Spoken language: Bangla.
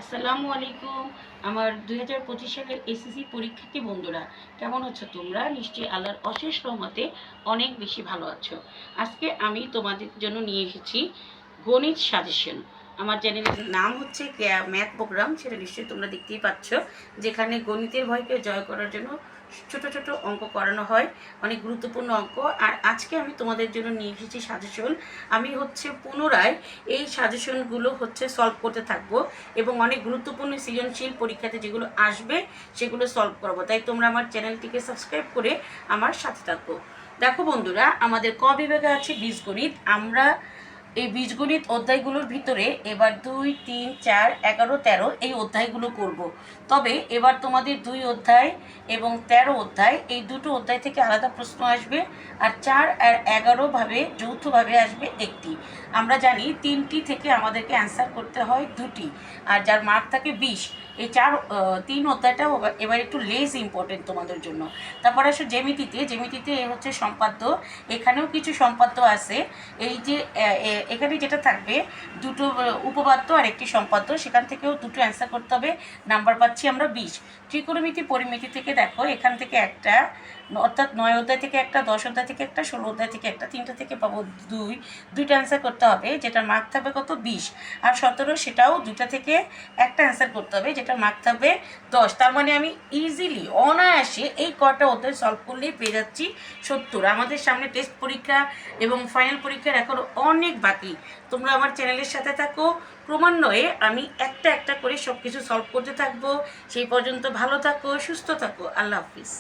আসসালামু আলাইকুম। আমার 2025 সালের এসএসসি পরীক্ষার্থী বন্ধুরা, কেমন আছো তোমরা? নিশ্চয়ই আল্লাহর অশেষ রহমতে অনেক বেশি ভালো আছো। আজকে আমি তোমাদের জন্য নিয়ে এসেছি গণিত সাজেশন। আমার চ্যানেলের নাম হচ্ছে ম্যাথ প্রোগ্রাম, সেটা নিশ্চয়ই তোমরা দেখতেই পাচ্ছ, যেখানে গণিতের ভয়কে জয় করার জন্য ছোট ছোট অঙ্ক করানো হয়, অনেক গুরুত্বপূর্ণ অঙ্ক। আর আজকে আমি তোমাদের জন্য নিয়ে এসেছি সাজেশন। আমি পুনরায় এই সাজেশনগুলো সলভ করতে থাকবো এবং অনেক গুরুত্বপূর্ণ সৃজনশীল পরীক্ষাতে যেগুলো আসবে সেগুলো সলভ করবো। তাই তোমরা আমার চ্যানেলটিকে সাবস্ক্রাইব করে আমার সাথে থাকো। দেখো বন্ধুরা, আমাদের ক বিভাগে আছে বীজগণিত। আমরা এই বীজগণিত অধ্যায়গুলোর ভিতরে এবার 2, 3, 4, 11, 13 এই অধ্যায়গুলো করব। তবে এবার তোমাদের 2 অধ্যায় এবং 13 অধ্যায়, এই দুটো অধ্যায় থেকে আলাদা প্রশ্ন আসবে, আর 4 আর 11 ভাবে যৌথভাবে আসবে একটি। আমরা জানি 3টি থেকে আমাদেরকে অ্যান্সার করতে হয় 2টি, আর যার মার্ক থাকে 20। এই 3 অধ্যায়টাও এবার একটু লেস ইম্পর্টেন্ট তোমাদের জন্য। তারপর আসো জ্যামিতিতে হচ্ছে সম্পাদ্য। এখানেও কিছু সম্পাদ্য আছে। এই যে এখানে যেটা থাকবে, দুটো উপপাদ্য আর একটি সম্পাদ্য, সেখান থেকেও দুটো অ্যান্সার করতে হবে। নাম্বার পাচ্ছি আমরা 20। ত্রিকোণমিতি পরিমিতি থেকে দেখো, এখান থেকে একটা, অর্থাৎ 9 অধ্যায় থেকে একটা, 10 অধ্যায় থেকে একটা, 16 অধ্যায় থেকে একটা, 3টা থেকে পাবো 2টা অ্যান্সার করতে হবে, যেটার মার্ক থাকবে কত 20। আর 17 সেটাও 2টা থেকে একটা অ্যান্সার করতে হবে, যেটার মার্ক থাকবে 10। তার মানে আমি ইজিলি অনায়াসে এই কটা অধ্যায় সলভ করলেই পেয়ে যাচ্ছি 70। আমাদের সামনে টেস্ট পরীক্ষা এবং ফাইনাল পরীক্ষার এখনও অনেক বাকি। তোমরা আমার চ্যানেলের সাথে থাকো, ক্রমান্বয়ে আমি একটা একটা করে সব কিছু সলভ করতে থাকবো। সেই পর্যন্ত ভালো থাকো, সুস্থ থাকো। আল্লাহ হাফিজ।